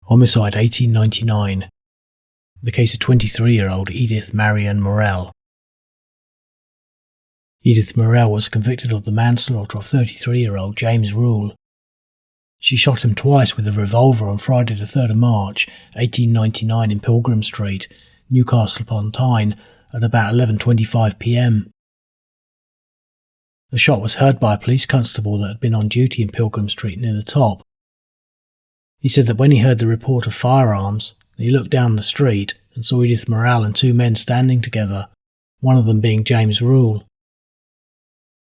Homicide 1899. The case of 23-year-old Edith Marian Morell. Edith Morell was convicted of the manslaughter of 33-year-old James Rule. She shot him twice with a revolver on Friday the 3rd of March 1899 in Pilgrim Street, Newcastle-Upon-Tyne at about 11:25 p.m. The shot was heard by a police constable that had been on duty in Pilgrim Street near the top. He said that when he heard the report of firearms, he looked down the street and saw Edith Morell and two men standing together, one of them being James Rule.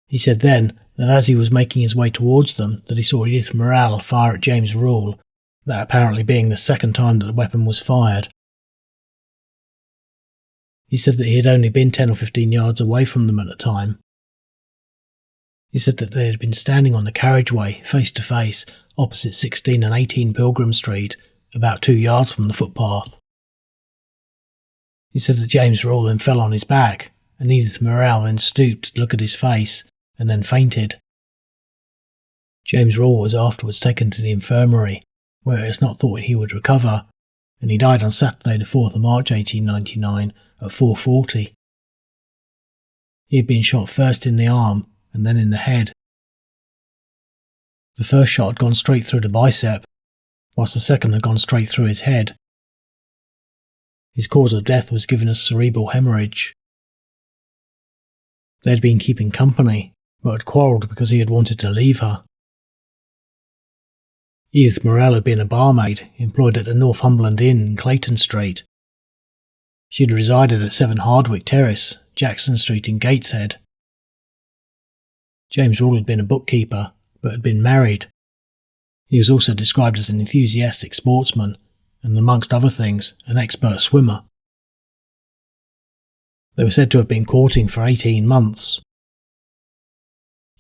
He said then that as he was making his way towards them, that he saw Edith Morell fire at James Rule, that apparently being the second time that the weapon was fired. He said that he had only been 10 or 15 yards away from them at the time. He said that they had been standing on the carriageway, face to face, opposite 16 and 18 Pilgrim Street, about 2 yards from the footpath. He said that James Rule then fell on his back, and Edith Morell then stooped to look at his face, and then fainted. James Rule was afterwards taken to the infirmary, where it is not thought he would recover, and he died on Saturday the 4th of March 1899 at 4:40. He had been shot first in the arm, and then in the head. The first shot had gone straight through the bicep, whilst the second had gone straight through his head. His cause of death was given as cerebral hemorrhage. They had been keeping company, but had quarrelled because he had wanted to leave her. Edith Morell had been a barmaid employed at the Northumberland Inn in Clayton Street. She had resided at 7 Hardwick Terrace, Jackson Street in Gateshead. James Rule had been a bookkeeper, but had been married. He was also described as an enthusiastic sportsman, and amongst other things, an expert swimmer. They were said to have been courting for 18 months.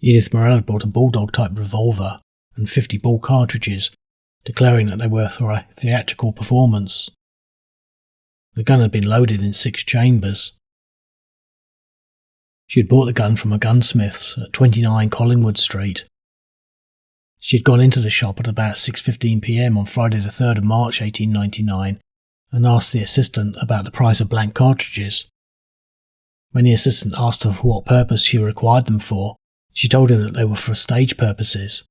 Edith Morell had bought a bulldog-type revolver and 50 ball cartridges, declaring that they were for a theatrical performance. The gun had been loaded in 6 chambers. She had bought the gun from a gunsmith's at 29 Collingwood Street. She had gone into the shop at about 6:15 p.m. on Friday the 3rd of March 1899 and asked the assistant about the price of blank cartridges. When the assistant asked her for what purpose she required them for, she told him that they were for stage purposes.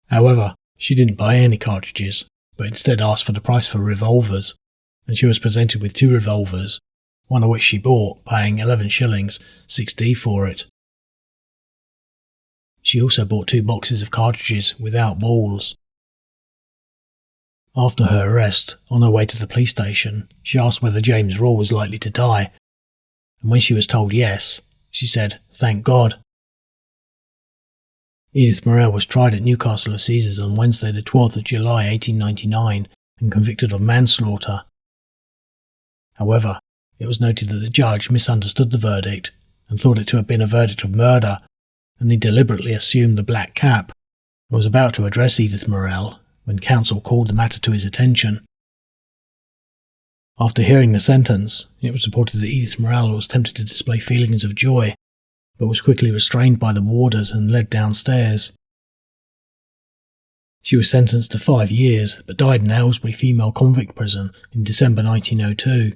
However, she didn't buy any cartridges, but instead asked for the price for revolvers, and she was presented with 2 revolvers, one of which she bought, paying 11 shillings 6d for it. She also bought 2 boxes of cartridges without balls. After her arrest, on her way to the police station, she asked whether James Rule was likely to die, and when she was told yes, she said, "Thank God." Edith Morell was tried at Newcastle Assizes on Wednesday the 12th of July 1899 and convicted of manslaughter. However, it was noted that the judge misunderstood the verdict and thought it to have been a verdict of murder, and he deliberately assumed the black cap and was about to address Edith Morell when counsel called the matter to his attention. After hearing the sentence, it was reported that Edith Morell was tempted to display feelings of joy, but was quickly restrained by the warders and led downstairs. She was sentenced to 5 years, but died in Aylesbury Female Convict Prison in December 1902.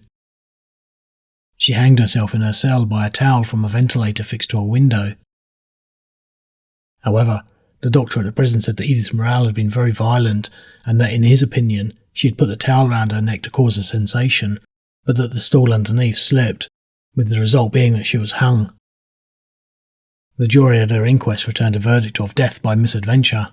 She hanged herself in her cell by a towel from a ventilator fixed to a window. However, the doctor at the prison said that Edith Morell had been very violent and that, in his opinion, she had put the towel round her neck to cause a sensation, but that the stool underneath slipped, with the result being that she was hung. The jury at her inquest returned a verdict of death by misadventure.